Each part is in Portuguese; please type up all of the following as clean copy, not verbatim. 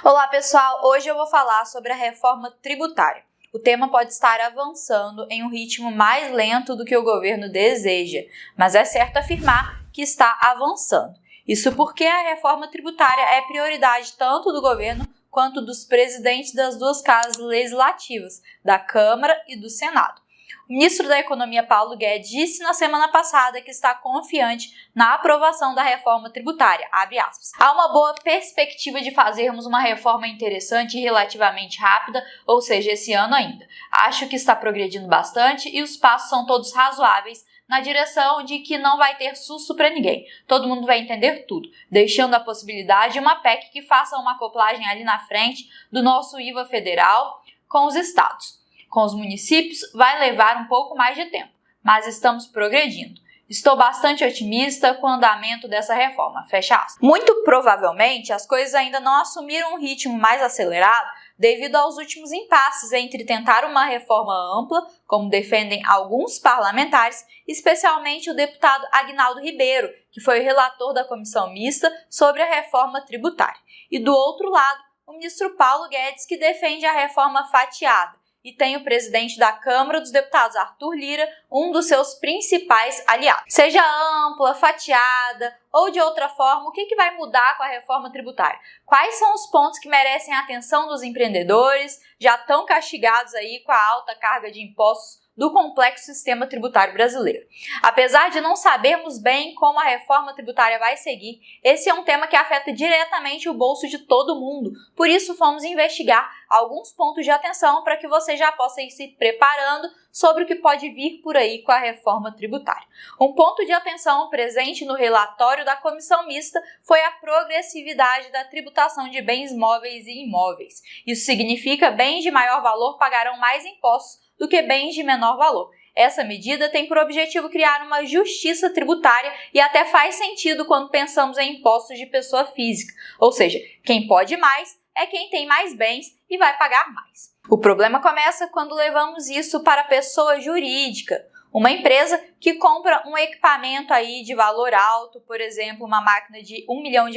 Olá pessoal, hoje eu vou falar sobre a reforma tributária. O tema pode estar avançando em um ritmo mais lento do que o governo deseja, mas é certo afirmar que está avançando. Isso porque a reforma tributária é prioridade tanto do governo quanto dos presidentes das duas casas legislativas, da Câmara e do Senado. O ministro da Economia, Paulo Guedes, disse na semana passada que está confiante na aprovação da reforma tributária, abre aspas. Há uma boa perspectiva de fazermos uma reforma interessante e relativamente rápida, ou seja, esse ano ainda. Acho que está progredindo bastante e os passos são todos razoáveis na direção de que não vai ter susto para ninguém. Todo mundo vai entender tudo, deixando a possibilidade de uma PEC que faça uma acoplagem ali na frente do nosso IVA federal com os estados. Com os municípios vai levar um pouco mais de tempo, mas estamos progredindo. Estou bastante otimista com o andamento dessa reforma, fecha aspas. Muito provavelmente as coisas ainda não assumiram um ritmo mais acelerado devido aos últimos impasses entre tentar uma reforma ampla, como defendem alguns parlamentares, especialmente o deputado Aguinaldo Ribeiro, que foi o relator da comissão mista sobre a reforma tributária, e do outro lado, o ministro Paulo Guedes, que defende a reforma fatiada. E tem o presidente da Câmara dos Deputados, Arthur Lira, um dos seus principais aliados. Seja ampla, fatiada ou de outra forma, o que vai mudar com a reforma tributária? Quais são os pontos que merecem a atenção dos empreendedores, já tão castigados aí com a alta carga de impostos do complexo sistema tributário brasileiro? Apesar de não sabermos bem como a reforma tributária vai seguir, esse é um tema que afeta diretamente o bolso de todo mundo. Por isso, fomos investigar alguns pontos de atenção para que você já possa ir se preparando sobre o que pode vir por aí com a reforma tributária. Um ponto de atenção presente no relatório da comissão mista foi a progressividade da tributação de bens móveis e imóveis. Isso significa que bens de maior valor pagarão mais impostos do que bens de menor valor. Essa medida tem por objetivo criar uma justiça tributária e até faz sentido quando pensamos em impostos de pessoa física, ou seja, quem pode mais é quem tem mais bens e vai pagar mais. O problema começa quando levamos isso para a pessoa jurídica, uma empresa que compra um equipamento aí de valor alto, por exemplo, uma máquina de R$1 milhão,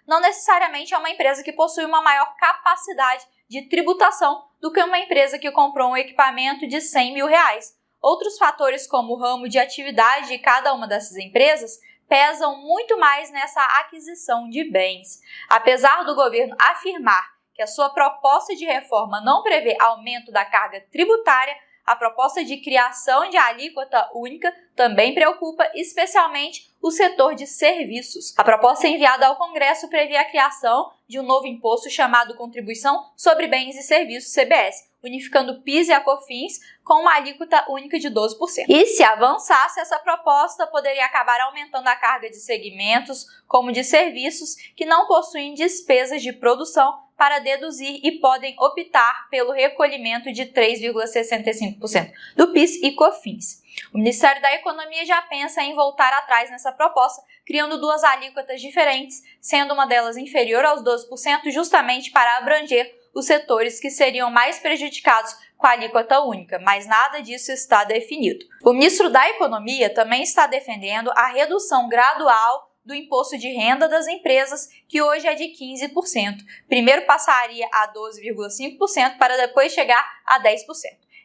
não necessariamente é uma empresa que possui uma maior capacidade de tributação do que uma empresa que comprou um equipamento de R$100 mil. Outros fatores, como o ramo de atividade de cada uma dessas empresas, pesam muito mais nessa aquisição de bens. Apesar do governo afirmar que a sua proposta de reforma não prevê aumento da carga tributária, a proposta de criação de alíquota única também preocupa especialmente o setor de serviços. A proposta enviada ao Congresso prevê a criação de um novo imposto chamado Contribuição sobre Bens e Serviços, CBS, unificando o PIS e a COFINS com uma alíquota única de 12%. E se avançasse, essa proposta poderia acabar aumentando a carga de segmentos, como de serviços, que não possuem despesas de produção para deduzir e podem optar pelo recolhimento de 3,65% do PIS e COFINS. O Ministério da Economia já pensa em voltar atrás nessa proposta, criando duas alíquotas diferentes, sendo uma delas inferior aos 12%, justamente para abranger os setores que seriam mais prejudicados com a alíquota única, mas nada disso está definido. O ministro da Economia também está defendendo a redução gradual do imposto de renda das empresas, que hoje é de 15%. Primeiro passaria a 12,5% para depois chegar a 10%.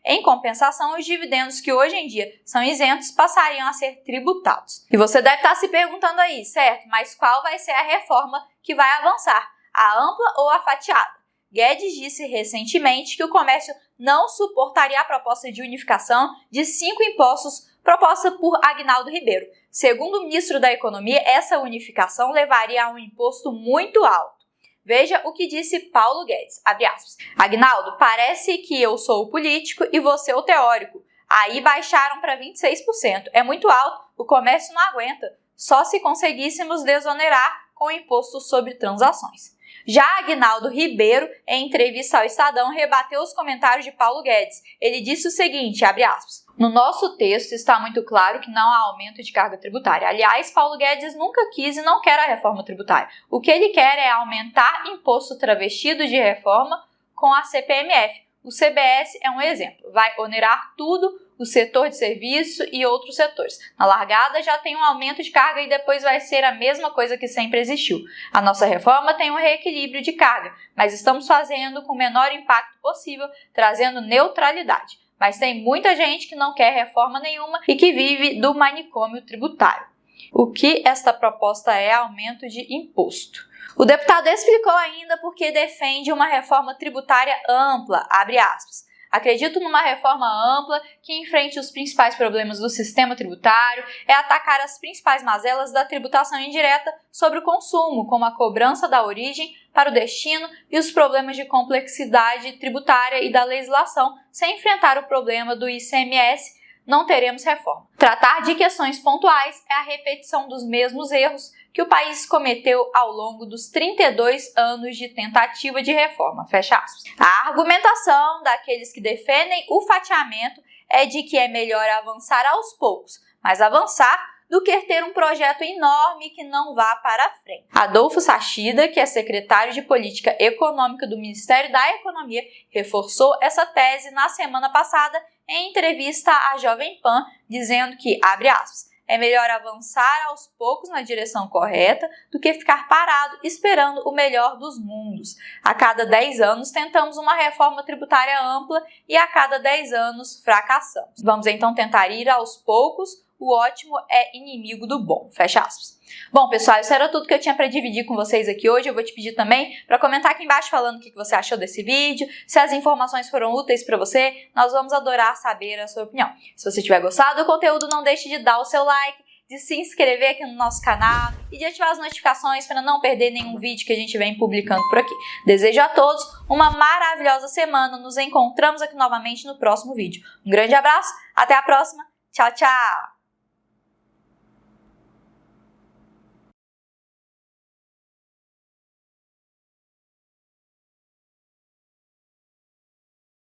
Em compensação, os dividendos que hoje em dia são isentos passariam a ser tributados. E você deve estar se perguntando aí, certo? Mas qual vai ser a reforma que vai avançar? A ampla ou a fatiada? Guedes disse recentemente que o comércio não suportaria a proposta de unificação de 5 impostos proposta por Aguinaldo Ribeiro. Segundo o ministro da Economia, essa unificação levaria a um imposto muito alto. Veja o que disse Paulo Guedes, abre aspas. Aguinaldo, parece que eu sou o político e você o teórico. Aí baixaram para 26%. É muito alto, o comércio não aguenta. Só se conseguíssemos desonerar com o imposto sobre transações. Já Aguinaldo Ribeiro, em entrevista ao Estadão, rebateu os comentários de Paulo Guedes. Ele disse o seguinte, abre aspas, no nosso texto está muito claro que não há aumento de carga tributária. Aliás, Paulo Guedes nunca quis e não quer a reforma tributária. O que ele quer é aumentar imposto travestido de reforma com a CPMF. O CBS é um exemplo. Vai onerar tudo o setor de serviço e outros setores. Na largada já tem um aumento de carga e depois vai ser a mesma coisa que sempre existiu. A nossa reforma tem um reequilíbrio de carga, mas estamos fazendo com o menor impacto possível, trazendo neutralidade. Mas tem muita gente que não quer reforma nenhuma e que vive do manicômio tributário. O que esta proposta é aumento de imposto. O deputado explicou ainda por que defende uma reforma tributária ampla, abre aspas. Acredito numa reforma ampla que enfrente os principais problemas do sistema tributário, é atacar as principais mazelas da tributação indireta sobre o consumo, como a cobrança da origem para o destino e os problemas de complexidade tributária e da legislação, sem enfrentar o problema do ICMS. Não teremos reforma. Tratar de questões pontuais é a repetição dos mesmos erros que o país cometeu ao longo dos 32 anos de tentativa de reforma. Fecha aspas. A argumentação daqueles que defendem o fatiamento é de que é melhor avançar aos poucos, mas avançar do que ter um projeto enorme que não vá para frente. Adolfo Sachida, que é secretário de Política Econômica do Ministério da Economia, reforçou essa tese na semana passada em entrevista à Jovem Pan, dizendo que, abre aspas, é melhor avançar aos poucos na direção correta do que ficar parado esperando o melhor dos mundos. A cada 10 anos tentamos uma reforma tributária ampla e a cada 10 anos fracassamos. Vamos então tentar ir aos poucos. O ótimo é inimigo do bom. Fecha aspas. Bom, pessoal, isso era tudo que eu tinha para dividir com vocês aqui hoje. Eu vou te pedir também para comentar aqui embaixo falando o que você achou desse vídeo, se as informações foram úteis para você. Nós vamos adorar saber a sua opinião. Se você tiver gostado do conteúdo, não deixe de dar o seu like, de se inscrever aqui no nosso canal e de ativar as notificações para não perder nenhum vídeo que a gente vem publicando por aqui. Desejo a todos uma maravilhosa semana. Nos encontramos aqui novamente no próximo vídeo. Um grande abraço, até a próxima. Tchau, tchau!